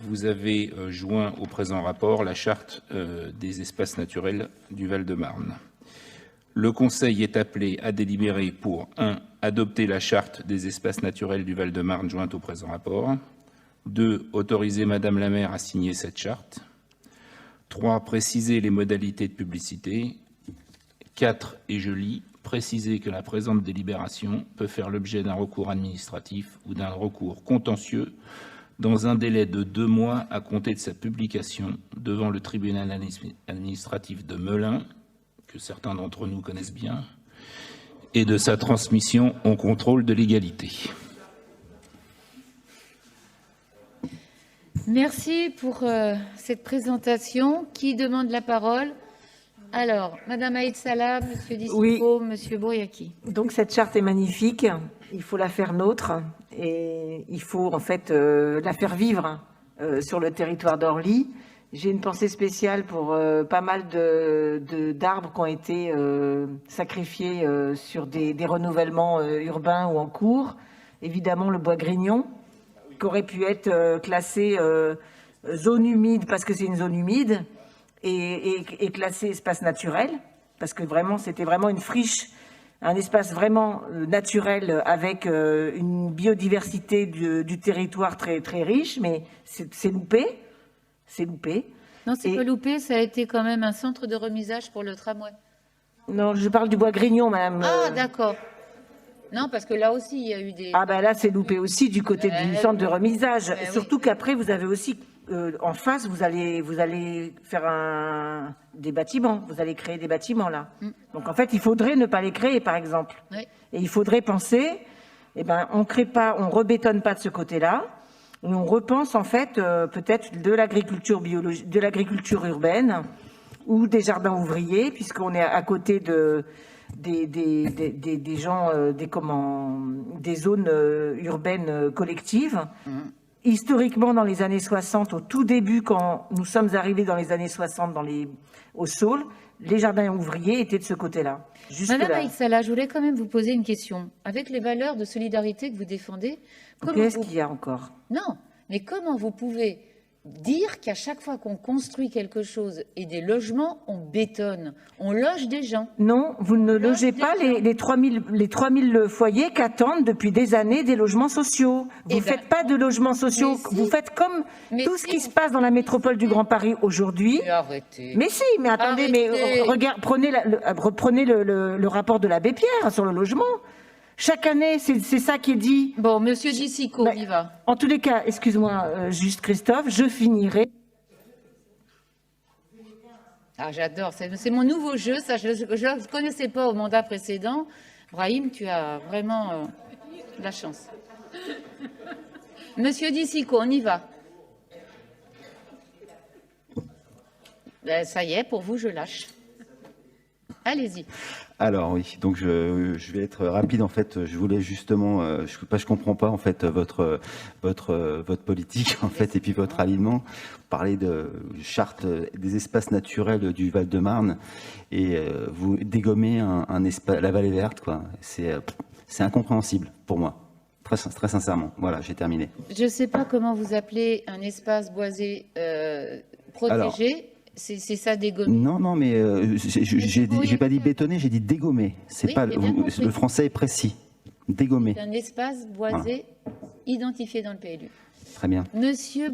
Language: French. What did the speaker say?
vous avez joint au présent rapport la charte des espaces naturels du Val-de-Marne. Le Conseil est appelé à délibérer pour 1. Adopter la charte des espaces naturels du Val-de-Marne jointe au présent rapport. 2. Autoriser Madame la maire à signer cette charte. 3. Préciser les modalités de publicité. 4. Et je lis, préciser que la présente délibération peut faire l'objet d'un recours administratif ou d'un recours contentieux dans un délai de 2 mois à compter de sa publication devant le tribunal administratif de Melun, que certains d'entre nous connaissent bien, et de sa transmission au contrôle de légalité. Merci pour cette présentation. Qui demande la parole? Alors, Madame Aïd Salah, Monsieur Dicicco, oui. Monsieur Bouriaki. Donc cette charte est magnifique, il faut la faire nôtre et il faut en fait la faire vivre sur le territoire d'Orly. J'ai une pensée spéciale pour pas mal d'arbres qui ont été sacrifiés sur des renouvellements urbains ou en cours. Évidemment le bois grignon, qui aurait pu être classé zone humide parce que c'est une zone humide, et classé espace naturel, parce que vraiment c'était vraiment une friche, un espace vraiment naturel avec une biodiversité du territoire très, très riche, mais c'est loupé. C'est loupé. Non, c'est pas loupé, ça a été quand même un centre de remisage pour le tramway. Non, je parle du bois grignon, madame. Ah, d'accord. Non, parce que là aussi, il y a eu des... Ah ben là, c'est loupé aussi du côté du centre de remisage. Surtout qu'après, vous avez aussi, en face, vous allez faire des bâtiments. Vous allez créer des bâtiments, là. Donc, en fait, il faudrait ne pas les créer, par exemple. Oui. Et il faudrait penser, eh ben, on crée pas, on rebétonne pas de ce côté-là. Et on repense, en fait, peut-être de l'agriculture biologique, de l'agriculture urbaine ou des jardins ouvriers, puisqu'on est à côté des gens, des zones urbaines collectives. Historiquement, dans les années 60, au tout début, quand nous sommes arrivés dans les années 60 au Saule, les jardins ouvriers étaient de ce côté-là. Madame Aïd Salah, je voulais quand même vous poser une question. Avec les valeurs de solidarité que vous défendez, qu'est-ce qu'il y a encore? Non, mais comment vous pouvez dire qu'à chaque fois qu'on construit quelque chose et des logements, on bétonne, on loge des gens? Non, vous ne logez pas les 3000 foyers qu'attendent depuis des années des logements sociaux. Vous ne faites pas de logements sociaux. Si. Vous faites comme tout ce qui se passe dans la métropole du Grand Paris aujourd'hui. Mais si, mais attendez, mais regarde, reprenez le rapport de l'abbé Pierre sur le logement. Chaque année, c'est ça qui est dit. Bon, Monsieur Dicicco, on y va. En tous les cas, excuse-moi, juste Christophe, je finirai. Ah, j'adore, c'est mon nouveau jeu, ça je ne connaissais pas au mandat précédent. Brahim, tu as vraiment la chance. Monsieur Dicicco, on y va. Ben, ça y est, pour vous, je lâche. Allez-y. Alors oui, donc je vais être rapide en fait. Je voulais justement, je comprends pas en fait votre politique en fait et puis votre alignement. Vous parlez de charte des espaces naturels du Val-de-Marne et vous dégommez un espace, la vallée verte quoi. C'est incompréhensible pour moi. Très sincèrement. Voilà, j'ai terminé. Je ne sais pas comment vous appelez un espace boisé protégé. Alors, c'est ça, dégommer? Non, mais j'ai pas dit bétonner, j'ai dit dégommer. C'est oui, pas le français est précis. Dégommer. C'est un espace boisé identifié dans le PLU. Très bien. Monsieur